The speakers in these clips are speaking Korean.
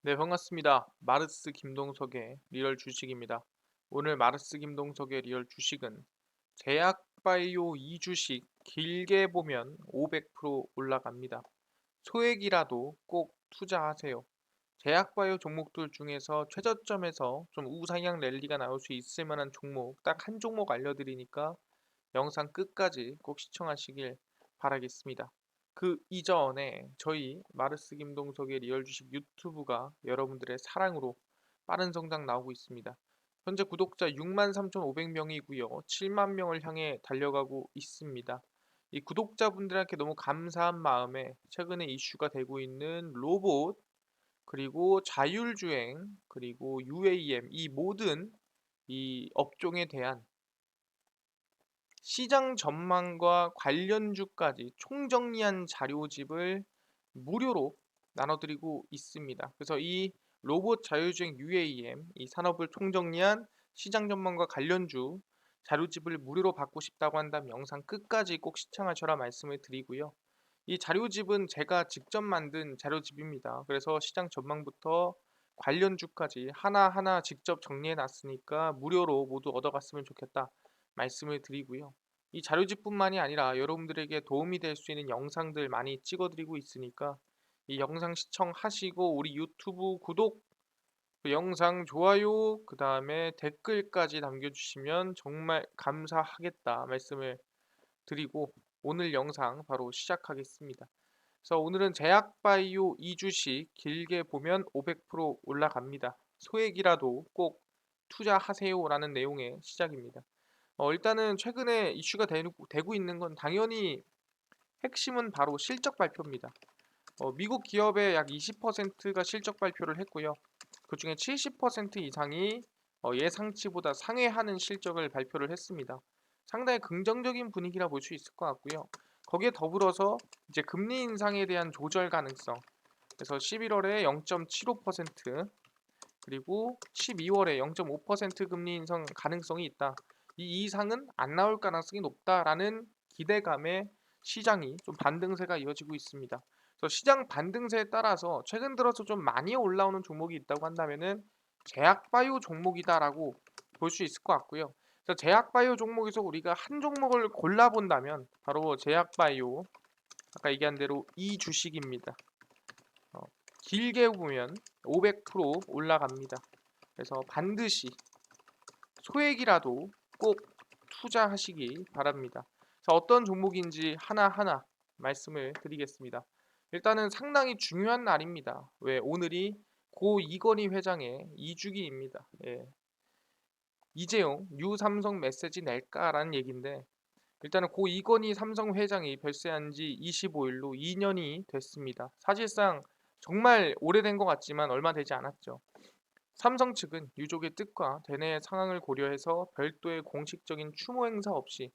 네, 반갑습니다. 마르스 김동석의 리얼 주식입니다. 오늘 마르스 김동석의 리얼 주식은 제약바이오 2주식 길게 보면 500% 올라갑니다. 소액이라도 꼭 투자하세요. 제약바이오 종목들 중에서 최저점에서 좀 우상향 랠리가 나올 수 있을 만한 종목 딱 한 종목 알려드리니까 영상 끝까지 꼭 시청하시길 바라겠습니다. 그 이전에 저희 마르스 김동석의 리얼 주식 유튜브가 여러분들의 사랑으로 빠른 성장 나오고 있습니다. 현재 구독자 63,500명이고요. 7만 명을 향해 달려가고 있습니다. 이 구독자분들한테 너무 감사한 마음에 최근에 이슈가 되고 있는 로봇, 그리고 자율주행, 그리고 UAM 이 모든 이 업종에 대한 시장 전망과 관련주까지 총정리한 자료집을 무료로 나눠드리고 있습니다. 그래서 이 로봇 자율주행 UAM 이 산업을 총정리한 시장 전망과 관련주 자료집을 무료로 받고 싶다고 한다면 영상 끝까지 꼭 시청하셔라 말씀을 드리고요. 이 자료집은 제가 직접 만든 자료집입니다. 그래서 시장 전망부터 관련주까지 하나하나 직접 정리해 놨으니까 무료로 모두 얻어갔으면 좋겠다 말씀을 드리고요. 이 자료집뿐만이 아니라 여러분들에게 도움이 될 수 있는 영상들 많이 찍어드리고 있으니까 이 영상 시청하시고 우리 유튜브 구독, 그 영상 좋아요, 그 다음에 댓글까지 남겨주시면 정말 감사하겠다 말씀을 드리고 오늘 영상 바로 시작하겠습니다. 그래서 오늘은 제약바이오 2주식 길게 보면 500% 올라갑니다. 소액이라도 꼭 투자하세요라는 내용의 시작입니다. 일단은 최근에 이슈가 되고 있는 건 당연히 핵심은 바로 실적 발표입니다. 미국 기업의 약 20%가 실적 발표를 했고요. 그중에 70% 이상이 예상치보다 상회하는 실적을 발표를 했습니다. 상당히 긍정적인 분위기라 볼 수 있을 것 같고요. 거기에 더불어서 이제 금리 인상에 대한 조절 가능성. 그래서 11월에 0.75% 그리고 12월에 0.5% 금리 인상 가능성이 있다. 이 이상은 안 나올 가능성이 높다라는 기대감에 시장이 좀 반등세가 이어지고 있습니다. 그래서 시장 반등세에 따라서 최근 들어서 좀 많이 올라오는 종목이 있다고 한다면은 제약바이오 종목이다라고 볼 수 있을 것 같고요. 그래서 제약바이오 종목에서 우리가 한 종목을 골라본다면 바로 제약바이오 아까 얘기한 대로 이 주식입니다. 어, 길게 보면 500% 올라갑니다. 그래서 반드시 소액이라도 꼭 투자하시기 바랍니다. 자, 어떤 종목인지 하나하나 말씀을 드리겠습니다. 일단은 상당히 중요한 날입니다. 왜 오늘이 고 이건희 회장의 2주기입니다. 예. 이재용 뉴 삼성 메시지 낼까라는 얘기인데 일단은 고 이건희 삼성 회장이 별세한 지 25일로 2년이 됐습니다. 사실상 정말 오래된 것 같지만 얼마 되지 않았죠. 삼성 측은 유족의 뜻과 대내의 상황을 고려해서 별도의 공식적인 추모 행사 없이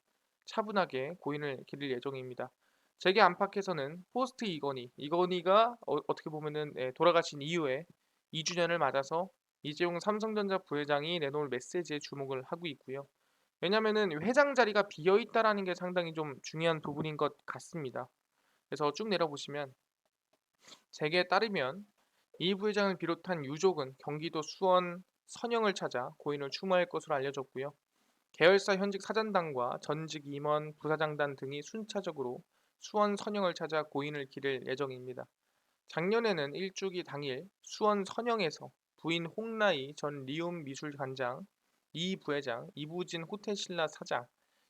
차분하게 고인을 기릴 예정입니다. 재계 안팎에서는 포스트 이건희가 떻게 보면은 돌아가신 이후에 2주년을 맞아서 이재용 삼성전자 부회장이 내놓을 메시지에 주목을 하고 있고요. 왜냐면은 회장 자리가 비어 있다라는 게 상당히 좀 중요한 부분인 것 같습니다. 그래서 쭉 내려보시면 재계에 따르면 이 부회장을 비롯한 유족은 경기도 수원 선영을 찾아 고인을 추모할 것으로 알려졌고요. 계열사 현직 사장단과 전직 임원, 부사장단 등이 순차적으로 수원 선영을 찾아 고인을 기릴 예정입니다. 작년에는 일주기 당일 수원 선영에서 부인 홍라희 전 리움 미술관장, 이 부회장, 이부진 호텔신라 사장,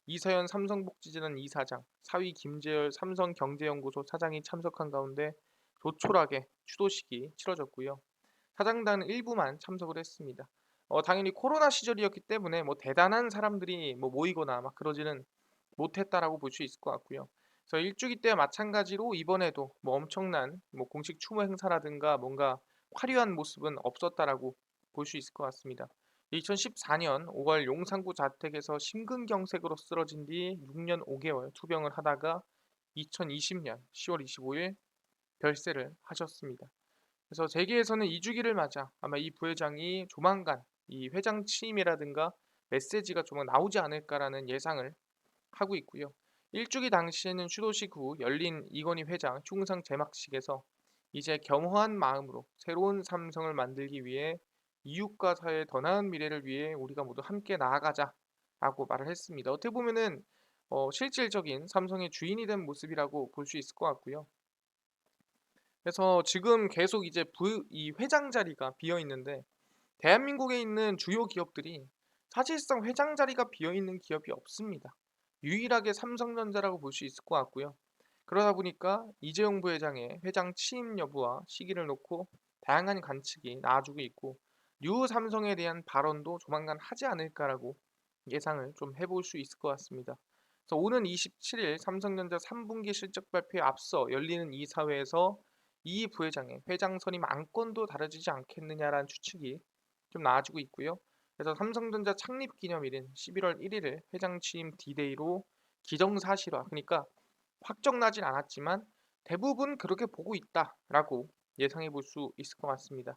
이서연 삼성복지재단 이사장, 사위 김재열 삼성경제연구소 사장이 참석한 가운데 조촐하게 추도식이 치러졌고요. 사장단은 일부만 참석을 했습니다. 당연히 코로나 시절이었기 때문에 뭐 대단한 사람들이 뭐 모이거나 막 그러지는 못했다라고 볼 수 있을 것 같고요. 그래서 일주기 때와 마찬가지로 이번에도 뭐 엄청난 뭐 공식 추모 행사라든가 뭔가 화려한 모습은 없었다라고 볼 수 있을 것 같습니다. 2014년 5월 용산구 자택에서 심근경색으로 쓰러진 뒤 6년 5개월 투병을 하다가 2020년 10월 25일 별세를 하셨습니다. 그래서 재계에서는 2주기를 맞아 아마 이 부회장이 조만간 이 회장 취임이라든가 메시지가 조만 나오지 않을까라는 예상을 하고 있고요. 1주기 당시에는 추도식 후 열린 이건희 회장 총상 제막식에서 이제 겸허한 마음으로 새로운 삼성을 만들기 위해 이웃과 사회의 더 나은 미래를 위해 우리가 모두 함께 나아가자라고 말을 했습니다. 어떻게 보면은 실질적인 삼성의 주인이 된 모습이라고 볼 수 있을 것 같고요. 그래서 지금 계속 이제 이 회장 자리가 비어 있는데 대한민국에 있는 주요 기업들이 사실상 회장 자리가 비어 있는 기업이 없습니다. 유일하게 삼성전자라고 볼 수 있을 것 같고요. 그러다 보니까 이재용 부회장의 회장 취임 여부와 시기를 놓고 다양한 관측이 나와주고 있고 뉴 삼성에 대한 발언도 조만간 하지 않을까라고 예상을 좀 해볼 수 있을 것 같습니다. 그래서 오는 27일 삼성전자 3분기 실적 발표에 앞서 열리는 이사회에서 이 부회장의 회장 선임 안건도 다뤄지지 않겠느냐라는 추측이 좀 나아지고 있고요. 그래서 삼성전자 창립 기념일인 11월 1일을 회장 취임 D-Day로 기정사실화, 그러니까 확정나진 않았지만 대부분 그렇게 보고 있다라고 예상해 볼 수 있을 것 같습니다.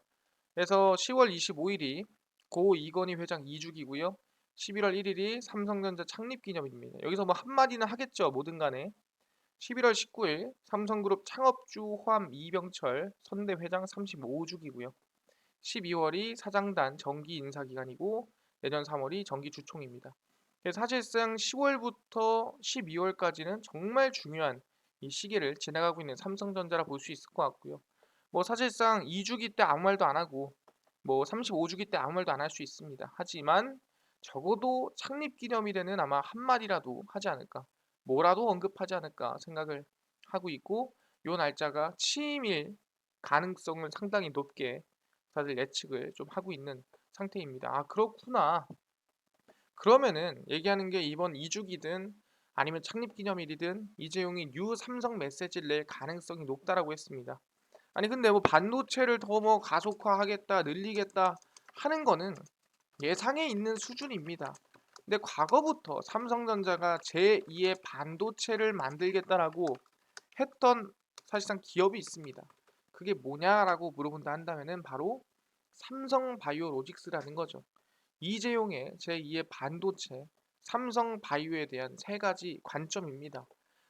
그래서 10월 25일이 고 이건희 회장 2주기고요. 11월 1일이 삼성전자 창립 기념일입니다. 여기서 뭐 한마디는 하겠죠. 뭐든 간에. 11월 19일 삼성그룹 창업주 호암 이병철 선대 회장 35주기고요. 12월이 사장단 정기 인사 기간이고 내년 3월이 정기 주총입니다. 그래서 사실상 10월부터 12월까지는 정말 중요한 이 시기를 지나가고 있는 삼성전자라 볼 수 있을 것 같고요. 뭐 사실상 2주기 때 아무 말도 안 하고 뭐 35주기 때 아무 말도 안 할 수 있습니다. 하지만 적어도 창립 기념일에는 아마 한마디라도 하지 않을까, 뭐라도 언급하지 않을까 생각을 하고 있고, 요 날짜가 취임일 가능성을 상당히 높게 다들 예측을 좀 하고 있는 상태입니다. 아, 그렇구나. 그러면은 얘기하는 게 이번 2주기든 아니면 창립기념일이든 이재용이 뉴 삼성 메시지를 낼 가능성이 높다라고 했습니다. 아니 근데 뭐 반도체를 더 뭐 가속화하겠다, 늘리겠다 하는 거는 예상에 있는 수준입니다. 근데 과거부터 삼성전자가 제2의 반도체를 만들겠다라고 했던 사실상 기업이 있습니다. 그게 뭐냐라고 물어본다 한다면은 바로 삼성바이오로직스라는 거죠. 이재용의 제2의 반도체, 삼성바이오에 대한 세 가지 관점입니다.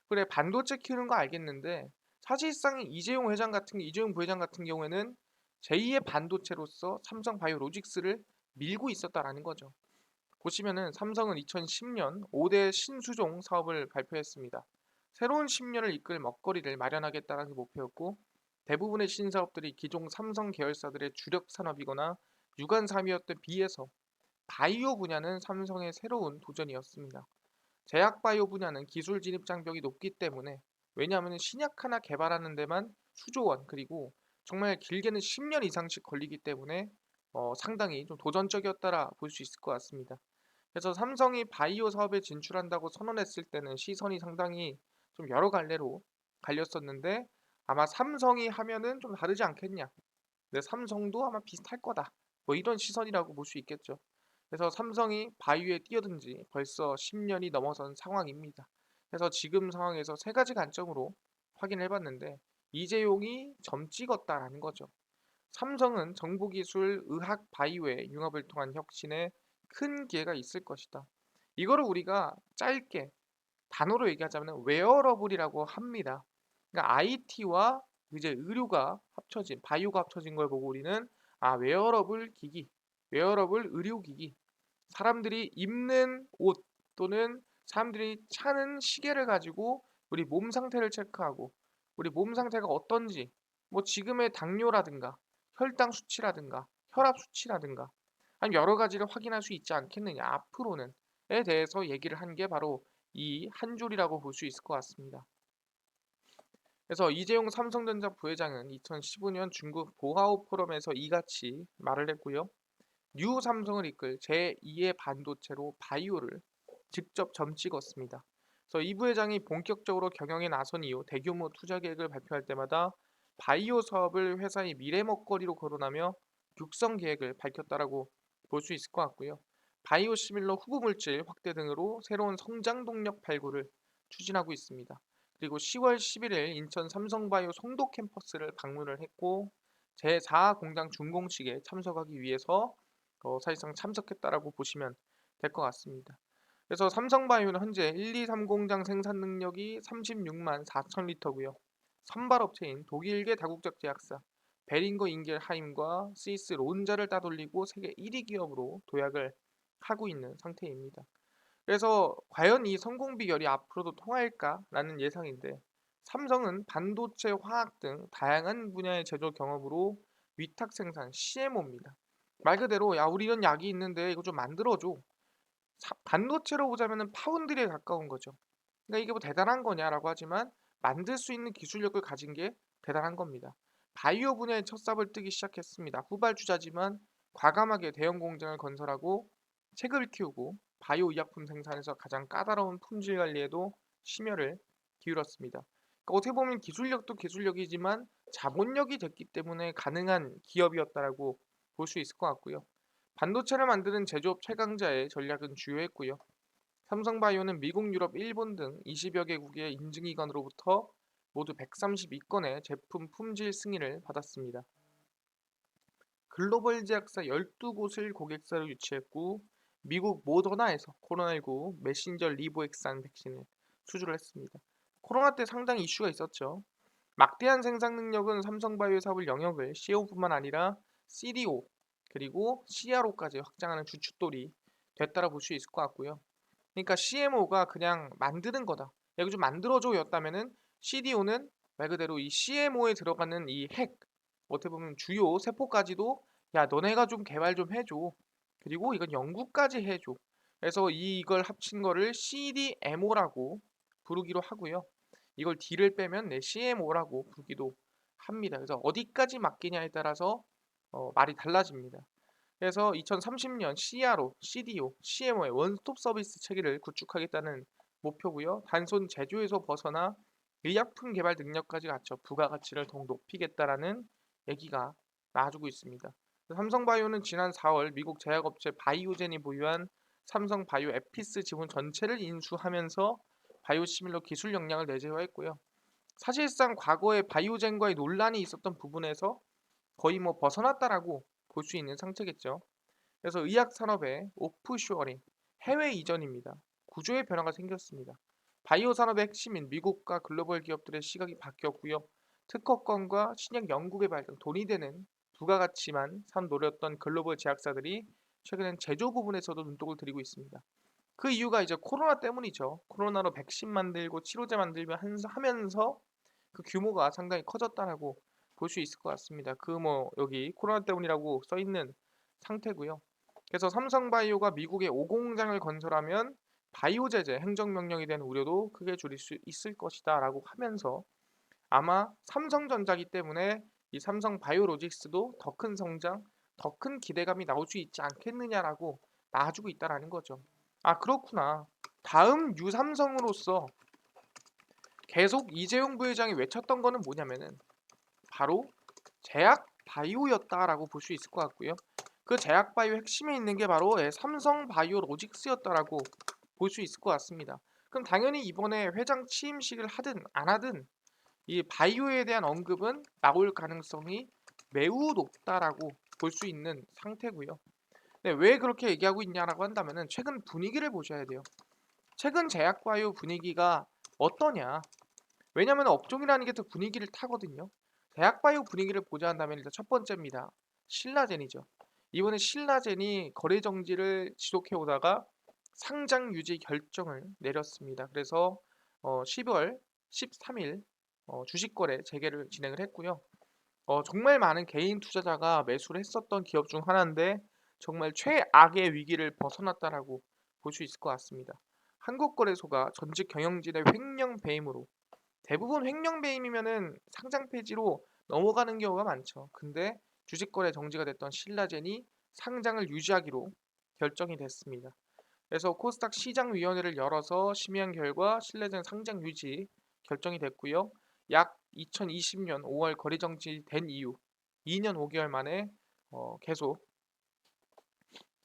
그래, 반도체 키우는 거 알겠는데 사실상 이재용 부회장 같은 경우에는 제2의 반도체로서 삼성바이오로직스를 밀고 있었다라는 거죠. 보시면은 삼성은 2010년 5대 신수종 사업을 발표했습니다. 새로운 10년을 이끌 먹거리를 마련하겠다는 목표였고 대부분의 신사업들이 기존 삼성 계열사들의 주력 산업이거나 유관 산업이었던 비해서 바이오 분야는 삼성의 새로운 도전이었습니다. 제약 바이오 분야는 기술 진입 장벽이 높기 때문에, 왜냐하면 신약 하나 개발하는 데만 수조 원, 그리고 정말 길게는 10년 이상씩 걸리기 때문에 상당히 좀 도전적이었다라 볼 수 있을 것 같습니다. 그래서 삼성이 바이오 사업에 진출한다고 선언했을 때는 시선이 상당히 좀 여러 갈래로 갈렸었는데 아마 삼성이 하면은 좀 다르지 않겠냐. 근데 삼성도 아마 비슷할 거다. 뭐 이런 시선이라고 볼 수 있겠죠. 그래서 삼성이 바이오에 뛰어든 지 벌써 10년이 넘어선 상황입니다. 그래서 지금 상황에서 세 가지 관점으로 확인을 해봤는데 이재용이 점 찍었다라는 거죠. 삼성은 정보기술, 의학, 바이오의 융합을 통한 혁신에 큰 기회가 있을 것이다. 이거를 우리가 짧게 단어로 얘기하자면 웨어러블이라고 합니다. 그러니까 IT와 이제 의료가 합쳐진, 바이오가 합쳐진 걸 보고 우리는 웨어러블 기기, 웨어러블 의료기기, 사람들이 입는 옷 또는 사람들이 차는 시계를 가지고 우리 몸 상태를 체크하고 우리 몸 상태가 어떤지, 뭐 지금의 당뇨라든가 혈당 수치라든가 혈압 수치라든가 아니면 여러 가지를 확인할 수 있지 않겠느냐, 앞으로는에 대해서 얘기를 한 게 바로 이 한 줄이라고 볼 수 있을 것 같습니다. 그래서 이재용 삼성전자 부회장은 2015년 중국 보하오 포럼에서 이같이 말을 했고요. 뉴 삼성을 이끌 제2의 반도체로 바이오를 직접 점 찍었습니다. 그래서 이 부회장이 본격적으로 경영에 나선 이후 대규모 투자 계획을 발표할 때마다 바이오 사업을 회사의 미래 먹거리로 거론하며 육성 계획을 밝혔다라고 볼 수 있을 것 같고요. 바이오 시밀러 후보 물질 확대 등으로 새로운 성장 동력 발굴을 추진하고 있습니다. 그리고 10월 11일 인천 삼성바이오 송도 캠퍼스를 방문을 했고 제4 공장 준공식에 참석하기 위해서 사실상 참석했다라고 보시면 될 것 같습니다. 그래서 삼성바이오는 현재 1, 2, 3 공장 생산 능력이 36만 4천 리터고요. 선발업체인 독일계 다국적 제약사 베링거 인겔하임과 스위스 론자를 따돌리고 세계 1위 기업으로 도약을 하고 있는 상태입니다. 그래서 과연 이 성공 비결이 앞으로도 통할까라는 예상인데 삼성은 반도체, 화학 등 다양한 분야의 제조 경험으로 위탁 생산 CMO입니다. 말 그대로 야 우리 이런 약이 있는데 이거 좀 만들어줘. 반도체로 보자면 파운드리에 가까운 거죠. 그러니까 이게 뭐 대단한 거냐라고 하지만 만들 수 있는 기술력을 가진 게 대단한 겁니다. 바이오 분야에 첫 삽을 뜨기 시작했습니다. 후발주자지만 과감하게 대형 공장을 건설하고 책을 키우고 바이오 의약품 생산에서 가장 까다로운 품질 관리에도 심혈을 기울였습니다. 그러니까 어떻게 보면 기술력도 기술력이지만 자본력이 됐기 때문에 가능한 기업이었다라고 볼 수 있을 것 같고요. 반도체를 만드는 제조업 최강자의 전략은 주요했고요. 삼성바이오는 미국, 유럽, 일본 등 20여 개국의 인증기관으로부터 모두 132건의 제품 품질 승인을 받았습니다. 글로벌 제약사 12곳을 고객사로 유치했고 미국 모더나에서 코로나19 메신저 리보액산 백신을 수주를 했습니다. 코로나 때 상당히 이슈가 있었죠. 막대한 생산 능력은 삼성바이오 사업 영역을 CO뿐만 아니라 CDO 그리고 CRO까지 확장하는 주춧돌이 됐다라 볼 수 있을 것 같고요. 그러니까 CMO가 그냥 만드는 거다. 야, 이거 좀 만들어줘였다면은 CDO는 말 그대로 이 CMO에 들어가는 이 핵, 어떻게 보면 주요 세포까지도 야, 너네가 좀 개발 좀 해줘. 그리고 이건 연구까지 해줘. 그래서 이걸 합친 거를 CDMO라고 부르기로 하고요. 이걸 D를 빼면 네, CMO라고 부르기도 합니다. 그래서 어디까지 맡기냐에 따라서 말이 달라집니다. 그래서 2030년 CRO, CDO, CMO의 원스톱 서비스 체계를 구축하겠다는 목표고요. 단순 제조에서 벗어나 의약품 개발 능력까지 갖춰 부가가치를 더욱 높이겠다라는 얘기가 나와주고 있습니다. 삼성바이오는 지난 4월 미국 제약업체 바이오젠이 보유한 삼성바이오 에피스 지분 전체를 인수하면서 바이오시밀러 기술 역량을 내재화했고요. 사실상 과거에 바이오젠과의 논란이 있었던 부분에서 거의 뭐 벗어났다라고 볼 수 있는 상태겠죠. 그래서 의학 산업의 오프쇼어링, 해외 이전입니다. 구조의 변화가 생겼습니다. 바이오 산업의 핵심인 미국과 글로벌 기업들의 시각이 바뀌었고요. 특허권과 신약 연구 개발 등 돈이 되는 부가가치만 노렸던 글로벌 제약사들이 최근엔 제조 부분에서도 눈독을 들이고 있습니다. 그 이유가 이제 코로나 때문이죠. 코로나로 백신 만들고 치료제 만들며 하면서 그 규모가 상당히 커졌다라고 볼 수 있을 것 같습니다. 그 뭐 여기 코로나 때문이라고 써 있는 상태고요. 그래서 삼성바이오가 미국에 5공장을 건설하면 바이오 제재 행정명령에 대한 우려도 크게 줄일 수 있을 것이다라고 하면서 아마 삼성전자기 때문에 이 삼성바이오로직스도 더 큰 성장, 더 큰 기대감이 나올 수 있지 않겠느냐라고 나와주고 있다라는 거죠. 아 그렇구나. 다음 유삼성으로서 계속 이재용 부회장이 외쳤던 거는 뭐냐면은 바로 제약 바이오였다라고 볼 수 있을 것 같고요. 그 제약 바이오 핵심에 있는 게 바로 삼성 바이오 로직스였다라고 볼 수 있을 것 같습니다. 그럼 당연히 이번에 회장 취임식을 하든 안 하든 이 바이오에 대한 언급은 나올 가능성이 매우 높다라고 볼 수 있는 상태고요. 네, 왜 그렇게 얘기하고 있냐라고 한다면은 최근 분위기를 보셔야 돼요. 최근 제약 바이오 분위기가 어떠냐? 왜냐하면 업종이라는 게 또 분위기를 타거든요. 제약 바이오 분위기를 보자 한다면 일단 첫 번째입니다. 신라젠이죠. 이번에 신라젠이 거래 정지를 지속해 오다가 상장 유지 결정을 내렸습니다. 그래서 10월 13일 주식 거래 재개를 진행을 했고요. 정말 많은 개인 투자자가 매수를 했었던 기업 중 하나인데 정말 최악의 위기를 벗어났다라고 볼 수 있을 것 같습니다. 한국거래소가 전직 경영진의 횡령 배임으로 대부분 횡령 배임이면은 상장 폐지로 넘어가는 경우가 많죠. 근데 주식 거래 정지가 됐던 신라젠이 상장을 유지하기로 결정이 됐습니다. 그래서 코스닥 시장위원회를 열어서 심의한 결과 신라젠 상장 유지 결정이 됐고요. 약 2020년 5월 거래 정지된 이후 2년 5개월 만에 계속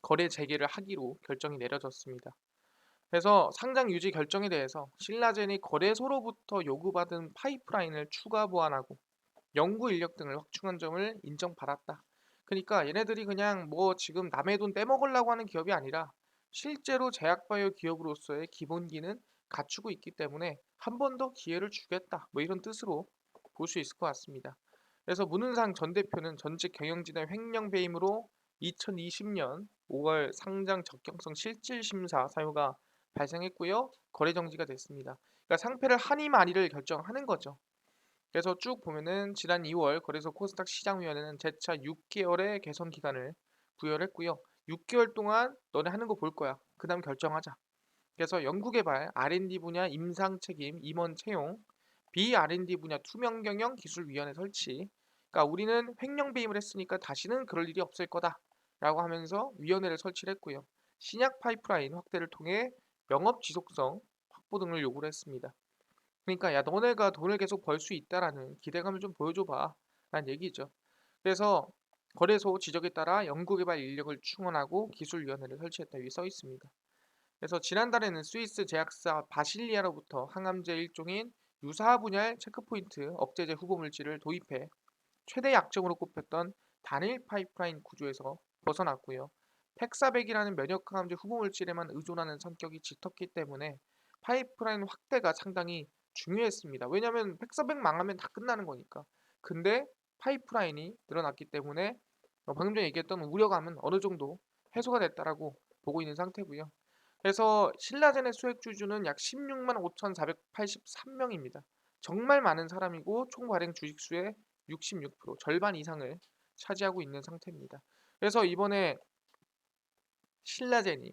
거래 재개를 하기로 결정이 내려졌습니다. 그래서 상장 유지 결정에 대해서 신라젠이 거래소로부터 요구받은 파이프라인을 추가 보완하고 연구 인력 등을 확충한 점을 인정받았다. 그러니까 얘네들이 그냥 뭐 지금 남의 돈 떼먹으려고 하는 기업이 아니라 실제로 제약바이오 기업으로서의 기본기는 갖추고 있기 때문에 한 번 더 기회를 주겠다. 뭐 이런 뜻으로 볼 수 있을 것 같습니다. 그래서 문은상 전 대표는 전직 경영진의 횡령 배임으로 2020년 5월 상장 적격성 실질 심사 사유가 발생했고요. 거래 정지가 됐습니다. 그러니까 상패를 하니 마니를 결정하는 거죠. 그래서 쭉 보면은 지난 2월 거래소 코스닥 시장위원회는 재차 6개월의 개선 기간을 부여를 했고요. 6개월 동안 너네 하는 거 볼 거야. 그다음 결정하자. 그래서 연구개발, R&D 분야 임상 책임, 임원 채용, B&R&D 분야 투명 경영 기술위원회 설치. 그러니까 우리는 횡령 배임을 했으니까 다시는 그럴 일이 없을 거다라고 하면서 위원회를 설치를 했고요. 신약 파이프라인 확대를 통해 영업 지속성 확보 등을 요구를 했습니다. 그러니까 야 너네가 돈을 계속 벌 수 있다라는 기대감을 좀 보여줘봐 라는 얘기죠. 그래서 거래소 지적에 따라 연구개발 인력을 충원하고 기술위원회를 설치했다 여기 써 있습니다. 그래서 지난달에는 스위스 제약사 바실리아로부터 항암제 일종인 유사 분열 체크포인트 억제제 후보 물질을 도입해 최대 약점으로 꼽혔던 단일 파이프라인 구조에서 벗어났고요. 팩사백이라는 면역 항암제 후보 물질에만 의존하는 성격이 짙었기 때문에 파이프라인 확대가 상당히 중요했습니다. 왜냐하면 팩사백 망하면 다 끝나는 거니까. 근데 파이프라인이 늘어났기 때문에 방금 전에 얘기했던 우려감은 어느 정도 해소가 됐다라고 보고 있는 상태고요. 그래서 신라젠의 수액 주주는 약 16만 5,483명입니다. 정말 많은 사람이고 총 발행 주식수의 66% 절반 이상을 차지하고 있는 상태입니다. 그래서 이번에 신라젠이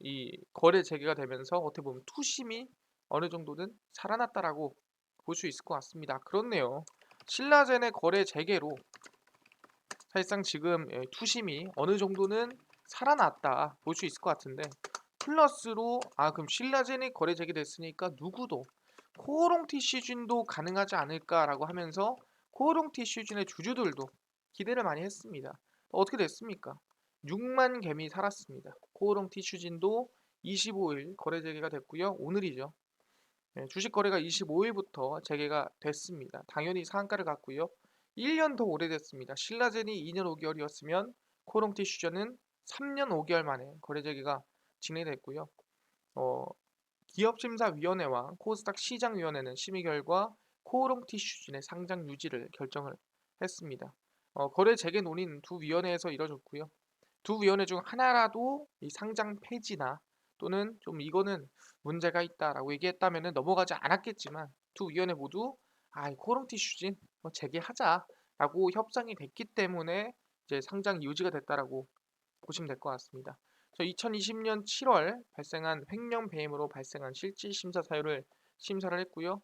이 거래 재개가 되면서 어떻게 보면 투심이 어느 정도는 살아났다라고 볼 수 있을 것 같습니다. 그렇네요. 신라젠의 거래 재개로 사실상 지금 투심이 어느 정도는 살아났다 볼 수 있을 것 같은데 플러스로 그럼 신라젠이 거래 재개됐으니까 누구도 코오롱 티슈진도 가능하지 않을까라고 하면서 코오롱 티슈진의 주주들도 기대를 많이 했습니다. 어떻게 됐습니까? 6만 개미 살았습니다. 코오롱 티슈진도 25일 거래 재개가 됐고요. 오늘이죠. 주식 거래가 25일부터 재개가 됐습니다. 당연히 상한가를 갔고요. 1년 더 오래됐습니다. 신라젠이 2년 5개월이었으면 코오롱 티슈전은 3년 5개월 만에 거래 재개가 진행됐고요. 어, 기업심사위원회와 코스닥 시장위원회는 심의 결과 코오롱 티슈진의 상장 유지를 결정을 했습니다. 거래 재개 논의는 두 위원회에서 이뤄졌고요. 두 위원회 중 하나라도 이 상장 폐지나 또는 좀 이거는 문제가 있다라고 얘기했다면 넘어가지 않았겠지만 두 위원회 모두 코오롱 티슈진 재개하자라고 협상이 됐기 때문에 이제 상장 유지가 됐다라고 보시면 될 것 같습니다. 2020년 7월 발생한 횡령 배임으로 발생한 실질 심사 사유를 심사를 했고요.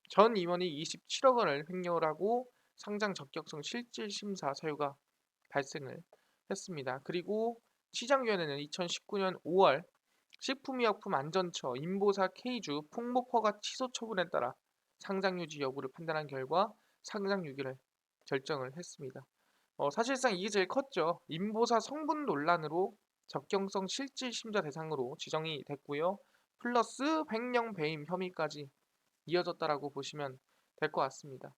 전 임원이 27억 원을 횡령을 하고 상장 적격성 실질 심사 사유가 발생을 했습니다. 그리고 시장위원회는 2019년 5월 식품의약품안전처 인보사 K주 풍목 허가 취소 처분에 따라 상장 유지 여부를 판단한 결과 상장 유기를 결정을 했습니다. 사실상 이게 제일 컸죠. 인보사 성분 논란으로 적경성 실질 심사 대상으로 지정이 됐고요. 플러스 횡령 배임 혐의까지 이어졌다라고 보시면 될 것 같습니다.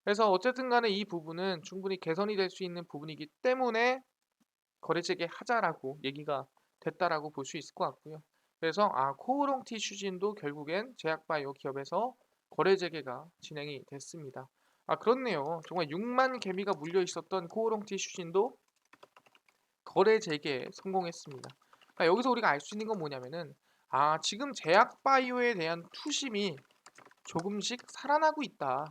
그래서 어쨌든 간에 이 부분은 충분히 개선이 될 수 있는 부분이기 때문에 거래 재개하자라고 얘기가 됐다라고 볼 수 있을 것 같고요. 그래서 코오롱 티슈진도 결국엔 제약바이오 기업에서 거래 재개가 진행이 됐습니다. 그렇네요. 정말 6만 개미가 물려 있었던 코오롱 티슈진도 거래 재개에 성공했습니다. 그러니까 여기서 우리가 알 수 있는 건 뭐냐면은 지금 제약바이오에 대한 투심이 조금씩 살아나고 있다.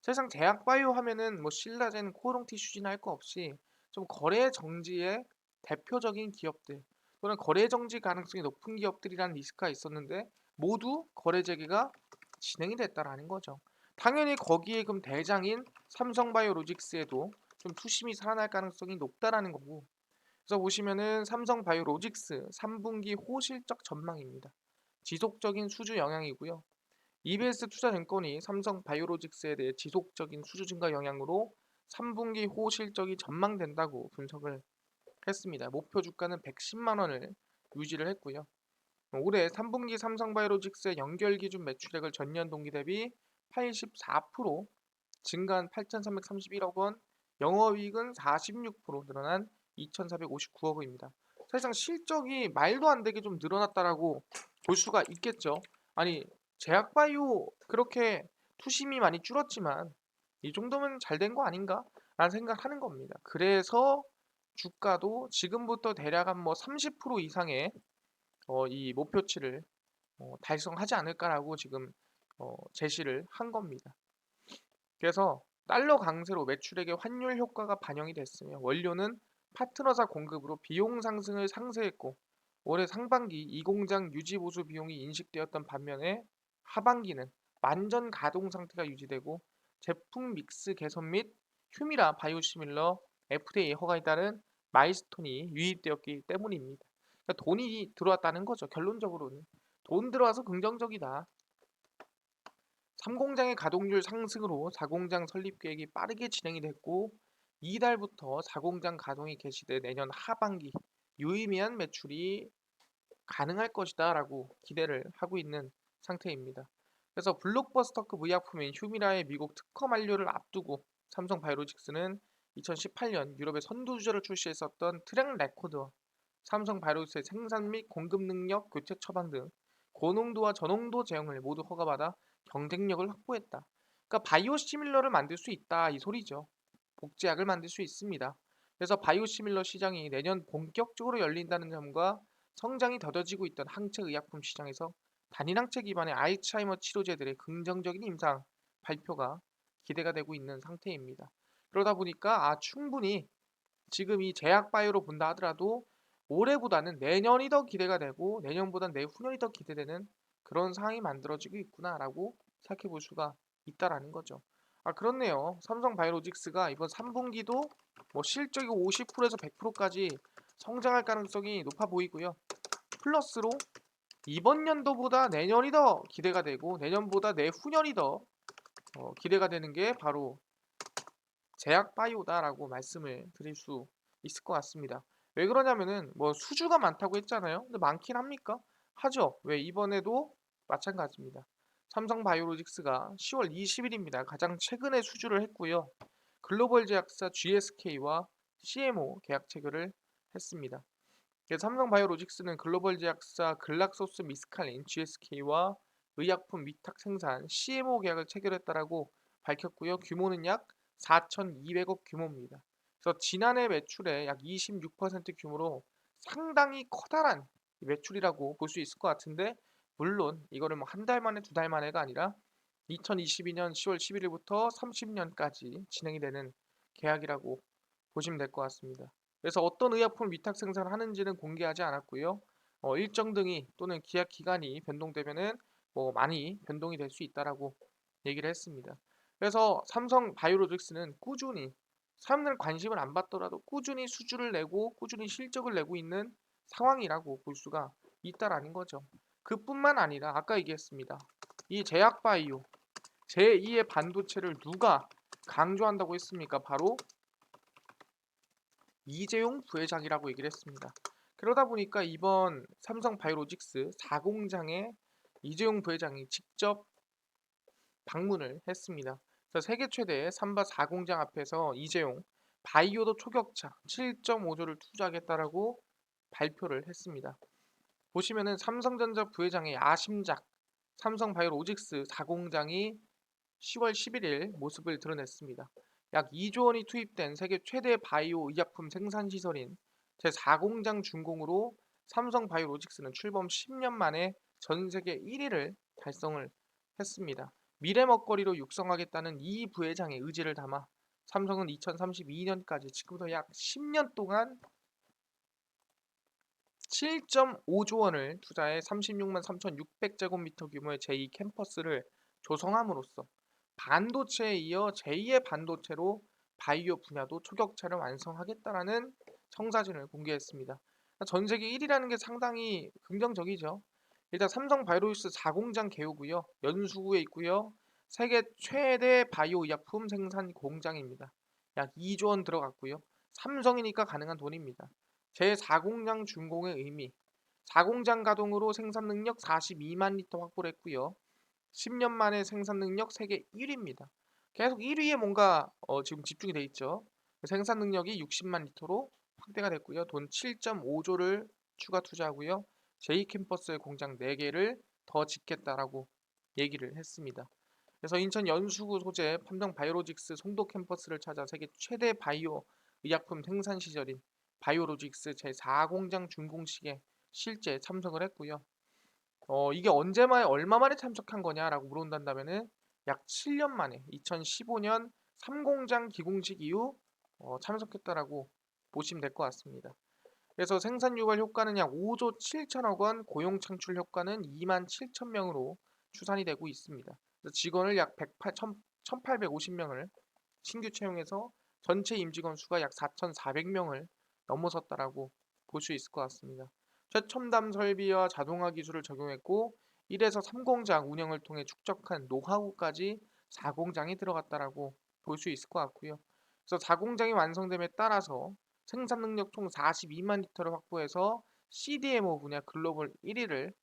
사실상 제약바이오 하면은 뭐 신라젠, 코오롱 티슈진 할 거 없이 좀 거래 정지의 대표적인 기업들 또는 거래 정지 가능성이 높은 기업들이라는 리스크가 있었는데 모두 거래 재개가 진행이 됐다라는 거죠. 당연히 거기에 그럼 대장인 삼성바이오로직스에도 좀 투심이 살아날 가능성이 높다라는 거고. 그래서 보시면은 삼성바이오로직스 3분기 호실적 전망입니다. 지속적인 수주 영향이고요. EBS 투자증권이 삼성바이오로직스에 대해 지속적인 수주 증가 영향으로 3분기 호실적이 전망된다고 분석을 했습니다. 목표 주가는 110만 원을 유지를 했고요. 올해 3분기 삼성바이오로직스의 연결 기준 매출액을 전년 동기 대비 84% 증가한 8,331억 원, 영업이익은 46% 늘어난 2,459억 원입니다. 사실상 실적이 말도 안 되게 좀 늘어났다라고 볼 수가 있겠죠. 아니 제약바이오 그렇게 투심이 많이 줄었지만 이 정도면 잘 된 거 아닌가? 라는 생각을 하는 겁니다. 그래서 주가도 지금부터 대략 한 뭐 30% 이상의 이 목표치를 달성하지 않을까라고 지금 제시를 한 겁니다. 그래서 달러 강세로 매출액의 환율 효과가 반영이 됐으며 원료는 파트너사 공급으로 비용 상승을 상쇄했고 올해 상반기 이 공장 유지 보수 비용이 인식되었던 반면에 하반기는 완전 가동 상태가 유지되고 제품 믹스 개선 및 휴미라 바이오시밀러 FDA 허가에 따른 마일스톤이 유입되었기 때문입니다. 그러니까 돈이 들어왔다는 거죠. 결론적으로는 돈 들어와서 긍정적이다. 3공장의 가동률 상승으로 4공장 설립 계획이 빠르게 진행이 됐고 이달부터 4공장 가동이 개시돼 내년 하반기 유의미한 매출이 가능할 것이다라고 기대를 하고 있는 상태입니다. 그래서 블록버스터급 의약품인 휴미라의 미국 특허 만료를 앞두고 삼성바이오로직스는 2018년 유럽의 선두주자를 출시했었던 트랙 레코드와 삼성바이오로직스의 생산 및 공급 능력 교체 처방 등 고농도와 저농도 제형을 모두 허가받아 경쟁력을 확보했다. 그러니까 바이오시밀러를 만들 수 있다 이 소리죠. 복제약을 만들 수 있습니다. 그래서 바이오시밀러 시장이 내년 본격적으로 열린다는 점과 성장이 더뎌지고 있던 항체 의약품 시장에서 단일항체 기반의 알츠하이머 치료제들의 긍정적인 임상 발표가 기대가 되고 있는 상태입니다. 그러다 보니까 충분히 지금 이 제약 바이오로 본다 하더라도 올해보다는 내년이 더 기대가 되고 내년보다는 내후년이 더 기대되는 그런 상황이 만들어지고 있구나라고 생각해 볼 수가 있다라는 거죠. 그렇네요. 삼성바이오로직스가 이번 3분기도 뭐 실적이 50%에서 100%까지 성장할 가능성이 높아 보이고요. 플러스로 이번 연도보다 내년이 더 기대가 되고 내년보다 내후년이 더 기대가 되는 게 바로 제약 바이오다라고 말씀을 드릴 수 있을 것 같습니다. 왜 그러냐면은 뭐 수주가 많다고 했잖아요. 근데 많긴 합니까? 하죠. 왜 이번에도 마찬가지입니다. 삼성 바이오로직스가 10월 20일입니다. 가장 최근에 수주를 했고요. 글로벌 제약사 GSK와 CMO 계약 체결을 했습니다. 삼성 바이오로직스는 글로벌 제약사 글락소스 미스칼린 GSK와 의약품 위탁 생산 CMO 계약을 체결했다라고 밝혔고요. 규모는 약 4,200억 규모입니다. 그래서 지난해 매출의 약 26% 규모로 상당히 커다란 매출이라고 볼 수 있을 것 같은데 물론 이거를 뭐 한 달 만에 두 달 만에가 아니라 2022년 10월 11일부터 30년까지 진행이 되는 계약이라고 보시면 될 것 같습니다. 그래서 어떤 의약품 위탁 생산을 하는지는 공개하지 않았고요. 일정 등이 또는 계약 기간이 변동되면은 뭐 많이 변동이 될 수 있다라고 얘기를 했습니다. 그래서 삼성 바이오로직스는 꾸준히 사람들 관심을 안 받더라도 꾸준히 수주를 내고 꾸준히 실적을 내고 있는 상황이라고 볼 수가 있다라는 거죠. 그뿐만 아니라 아까 얘기했습니다. 이 제약 바이오 제2의 반도체를 누가 강조한다고 했습니까? 바로 이재용 부회장이라고 얘기를 했습니다. 그러다 보니까 이번 삼성 바이오로직스 4공장에 이재용 부회장이 직접 방문을 했습니다. 그래서 세계 최대의 삼바 4공장 앞에서 이재용 바이오도 초격차 7.5조를 투자하겠다라고 발표를 했습니다. 보시면은 삼성전자 부회장의 야심작 삼성바이오로직스 4공장이 10월 11일 모습을 드러냈습니다. 약 2조 원이 투입된 세계 최대 바이오 의약품 생산 시설인 제4공장 준공으로 삼성바이오로직스는 출범 10년 만에 전 세계 1위를 달성을 했습니다. 미래 먹거리로 육성하겠다는 이 부회장의 의지를 담아 삼성은 2032년까지 지금부터 약 10년 동안 7.5조 원을 투자해 36만 3,600제곱미터 규모의 제2 캠퍼스를 조성함으로써 반도체에 이어 제2의 반도체로 바이오 분야도 초격차를 완성하겠다라는 청사진을 공개했습니다. 전 세계 1위라는 게 상당히 긍정적이죠. 일단 삼성 바이오로스 4공장 개요고요. 연수구에 있고요. 세계 최대 바이오 의약품 생산 공장입니다. 약 2조 원 들어갔고요. 삼성이니까 가능한 돈입니다. 제4공장 준공의 의미 4공장 가동으로 생산 능력 42만 리터 확보를 했고요. 10년 만에 생산 능력 세계 1위입니다. 계속 1위에 뭔가 지금 집중이 돼 있죠. 생산 능력이 60만 리터로 확대가 됐고요. 돈 7.5조를 추가 투자하고요. 제2캠퍼스 공장 4개를 더 짓겠다라고 얘기를 했습니다. 그래서 인천 연수구 소재 판정 바이오로직스 송도 캠퍼스를 찾아 세계 최대 바이오 의약품 생산 시설인 바이오로직스 제4공장 준공식에 실제 참석을 했고요. 이게 얼마 만에 참석한 거냐라고 물어본다면은 약 7년 만에 2015년 3공장 기공식 이후 참석했다라고 보시면 될 것 같습니다. 그래서 생산 유발 효과는 약 5조 7천억 원, 고용 창출 효과는 2만 7천 명으로 추산이 되고 있습니다. 그래서 직원을 약 1,850명을 신규 채용해서 전체 임직원 수가 약 4,400명을 넘어섰다라고 볼 수 있을 것 같습니다. 최첨단 설비와 자동화 기술을 적용했고 1에서 3공장 운영을 통해 축적한 노하우까지 4공장이 들어갔다라고 볼 수 있을 것 같고요. 그래서 4공장이 완성됨에 따라서 생산 능력 총 42만 리터를 확보해서 CDMO 분야 글로벌 1위를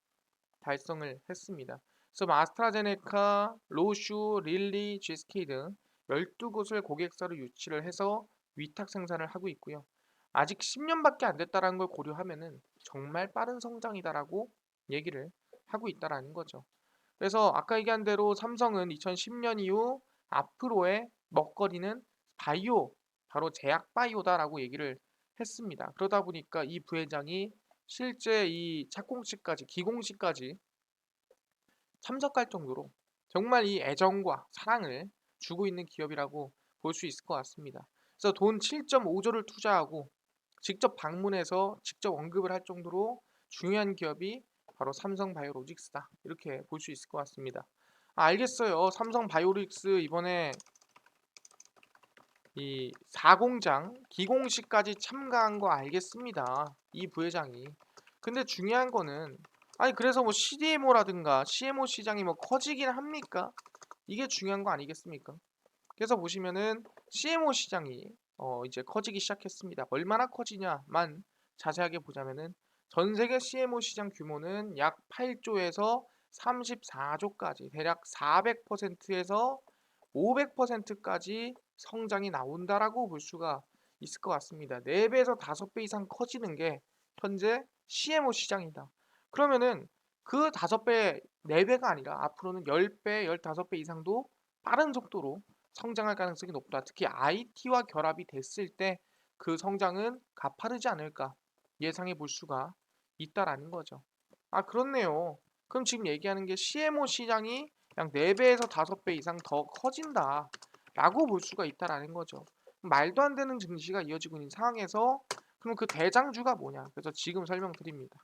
달성을 했습니다. 그래서 아스트라제네카, 로슈, 릴리, GSK 등 12곳을 고객사로 유치를 해서 위탁 생산을 하고 있고요. 아직 10년밖에 안 됐다는 걸 고려하면은 정말 빠른 성장이다라고 얘기를 하고 있다라는 거죠. 그래서 아까 얘기한 대로 삼성은 2010년 이후 앞으로의 먹거리는 바이오, 바로 제약 바이오다라고 얘기를 했습니다. 그러다 보니까 이 부회장이 실제 이 착공식까지 기공식까지 참석할 정도로 정말 이 애정과 사랑을 주고 있는 기업이라고 볼 수 있을 것 같습니다. 그래서 돈 7.5조를 투자하고 직접 방문해서 직접 언급을 할 정도로 중요한 기업이 바로 삼성바이오로직스다. 이렇게 볼 수 있을 것 같습니다. 알겠어요. 삼성바이오로직스 이번에 이 4공장 기공식까지 참가한 거 알겠습니다. 이 부회장이. 근데 중요한 거는 아니 그래서 뭐 CDMO라든가 CMO 시장이 뭐 커지긴 합니까? 이게 중요한 거 아니겠습니까? 그래서 보시면은 CMO 시장이 이제 커지기 시작했습니다. 얼마나 커지냐만 자세하게 보자면은 전 세계 CMO 시장 규모는 약 8조에서 34조까지 대략 400%에서 500%까지 성장이 나온다라고 볼 수가 있을 것 같습니다. 4배에서 5배 이상 커지는 게 현재 CMO 시장이다. 그러면은 그 5배, 4배가 아니라 앞으로는 10배, 15배 이상도 빠른 속도로 성장할 가능성이 높다. 특히 IT와 결합이 됐을 때 그 성장은 가파르지 않을까 예상해 볼 수가 있다라는 거죠. 아, 그렇네요. 그럼 지금 얘기하는 게 CMO 시장이 약 4배에서 5배 이상 더 커진다라고 볼 수가 있다라는 거죠. 말도 안 되는 증시가 이어지고 있는 상황에서 그럼 그 대장주가 뭐냐? 그래서 지금 설명드립니다.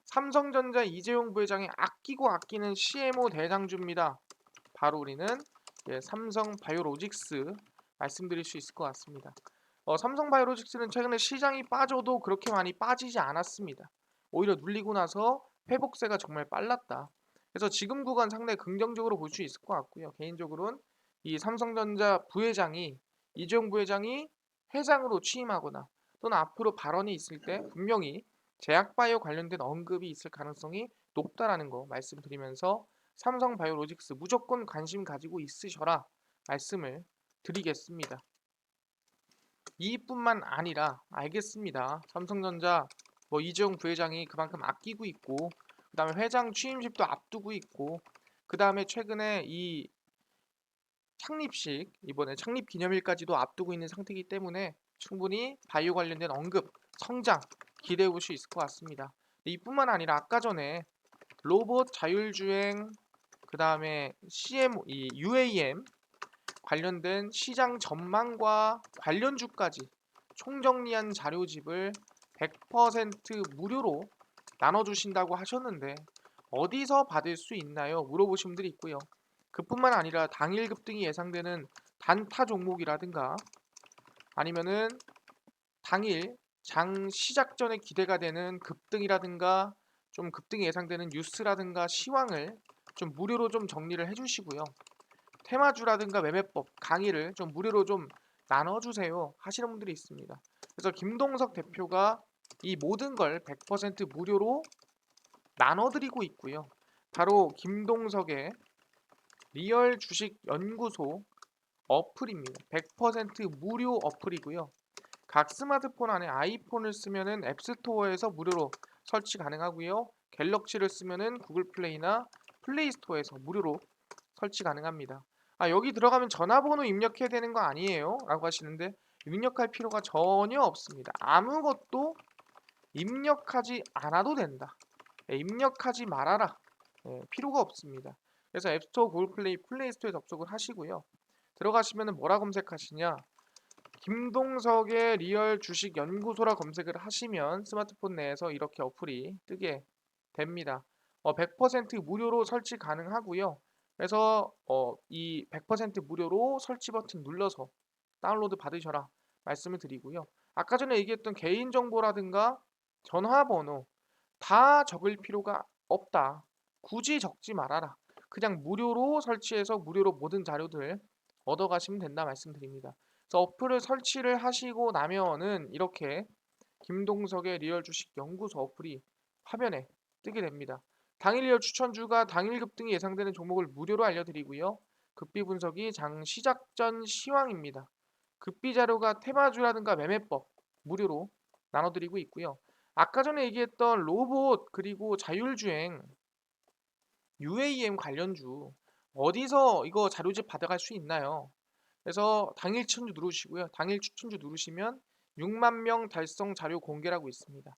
삼성전자 이재용 부회장이 아끼고 아끼는 CMO 대장주입니다. 바로 우리는 삼성바이오로직스 말씀드릴 수 있을 것 같습니다. 삼성바이오로직스는 최근에 시장이 빠져도 그렇게 많이 빠지지 않았습니다. 오히려 눌리고 나서 회복세가 정말 빨랐다. 그래서 지금 구간 상당히 긍정적으로 볼 수 있을 것 같고요. 개인적으로는 이 삼성전자 부회장이 이재용 부회장이 회장으로 취임하거나 또는 앞으로 발언이 있을 때 분명히 제약바이오 관련된 언급이 있을 가능성이 높다라는 거 말씀드리면서 삼성바이오로직스 무조건 관심 가지고 있으셔라 말씀을 드리겠습니다. 이뿐만 아니라 알겠습니다. 삼성전자 이재용 부회장이 그만큼 아끼고 있고 그다음에 회장 취임식도 앞두고 있고 그다음에 최근에 이 창립식 이번에 창립 기념일까지도 앞두고 있는 상태이기 때문에 충분히 바이오 관련된 언급, 성장 기대해 볼 수 있을 것 같습니다. 이뿐만 아니라 아까 전에 로봇 자율주행 그다음에 이 UAM 관련된 시장 전망과 관련주까지 총정리한 자료집을 100% 무료로 나눠주신다고 하셨는데 어디서 받을 수 있나요? 물어보신 분들이 있고요. 그뿐만 아니라 당일 급등이 예상되는 단타 종목이라든가 아니면은 당일 장 시작 전에 기대가 되는 급등이라든가 좀 급등이 예상되는 뉴스라든가 시황을 좀 무료로 좀 정리를 해주시고요. 테마주라든가 매매법 강의를 좀 무료로 좀 나눠주세요 하시는 분들이 있습니다. 그래서 김동석 대표가 이 모든 걸 100% 무료로 나눠드리고 있고요. 바로 김동석의 리얼 주식 연구소 어플입니다. 100% 무료 어플이고요. 각 스마트폰 안에 아이폰을 쓰면은 앱스토어에서 무료로 설치 가능하고요. 갤럭시를 쓰면은 구글 플레이나 플레이 스토어에서 무료로 설치 가능합니다. 아, 여기 들어가면 전화번호 입력해야 되는 거 아니에요? 라고 하시는데 입력할 필요가 전혀 없습니다. 아무것도 입력하지 않아도 된다. 예, 입력하지 말아라. 예, 필요가 없습니다. 그래서 앱스토어, 구글 플레이, 플레이스토어에 접속을 하시고요. 들어가시면 뭐라 검색하시냐? 김동석의 리얼 주식 연구소라 검색을 하시면 스마트폰 내에서 이렇게 어플이 뜨게 됩니다. 100% 무료로 설치 가능하고요. 그래서 이 100% 무료로 설치 버튼 눌러서 다운로드 받으셔라 말씀을 드리고요. 아까 전에 얘기했던 개인정보라든가 전화번호 다 적을 필요가 없다. 굳이 적지 말아라. 그냥 무료로 설치해서 무료로 모든 자료들 얻어가시면 된다 말씀드립니다. 그래서 어플을 설치를 하시고 나면은 이렇게 김동석의 리얼 주식 연구소 어플이 화면에 뜨게 됩니다. 당일 리얼 추천주가 당일 급등이 예상되는 종목을 무료로 알려드리고요. 급비 분석이 장 시작 전 시황입니다. 급비 자료가 테마주라든가 매매법 무료로 나눠드리고 있고요. 아까 전에 얘기했던 로봇 그리고 자율주행 UAM 관련주 어디서 이거 자료집 받아갈 수 있나요? 그래서 당일 추천주 누르시고요. 당일 추천주 누르시면 6만 명 달성 자료 공개라고 있습니다.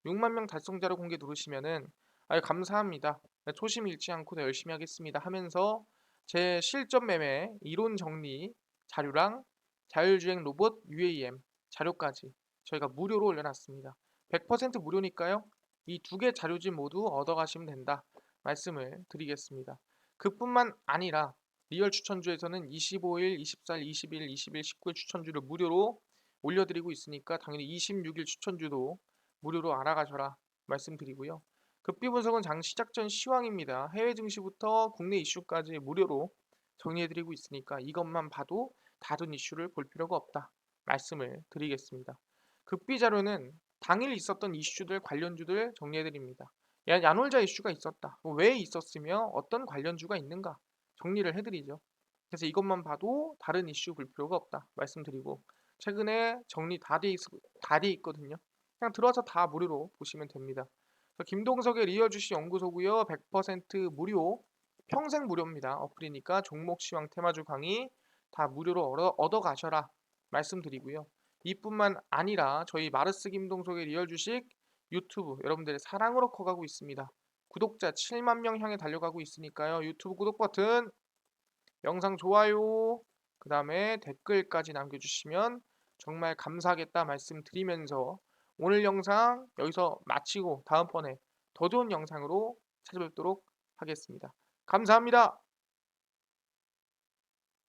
6만 명 달성 자료 공개 누르시면은 아유 감사합니다. 초심 잃지 않고 더 열심히 하겠습니다 하면서 제 실전 매매 이론 정리 자료랑 자율주행 로봇 UAM 자료까지 저희가 무료로 올려놨습니다. 100% 무료니까요. 이 두 개 자료집 모두 얻어가시면 된다 말씀을 드리겠습니다. 그뿐만 아니라 리얼 추천주에서는 25일, 24일, 20일, 20일, 19일 추천주를 무료로 올려드리고 있으니까 당연히 26일 추천주도 무료로 알아가셔라 말씀드리고요. 급비 분석은 장 시작 전 시황입니다. 해외 증시부터 국내 이슈까지 무료로 정리해드리고 있으니까 이것만 봐도 다른 이슈를 볼 필요가 없다 말씀을 드리겠습니다. 급비 자료는 당일 있었던 이슈들 관련주들 정리해드립니다. 야놀자 이슈가 있었다. 왜 있었으며 어떤 관련주가 있는가 정리를 해드리죠. 그래서 이것만 봐도 다른 이슈 볼 필요가 없다 말씀드리고 최근에 정리 다 돼 있거든요. 그냥 들어와서 다 무료로 보시면 됩니다. 김동석의 리얼 주식 연구소고요. 100% 무료, 평생 무료입니다. 어플이니까 종목 시황 테마주 강의 다 무료로 얻어 가셔라 말씀드리고요. 이뿐만 아니라 저희 마르스 김동석의 리얼 주식 유튜브 여러분들의 사랑으로 커가고 있습니다. 구독자 7만 명 향해 달려가고 있으니까요. 유튜브 구독 버튼, 영상 좋아요, 그 다음에 댓글까지 남겨주시면 정말 감사하겠다 말씀드리면서 오늘 영상 여기서 마치고 다음번에 더 좋은 영상으로 찾아뵙도록 하겠습니다. 감사합니다.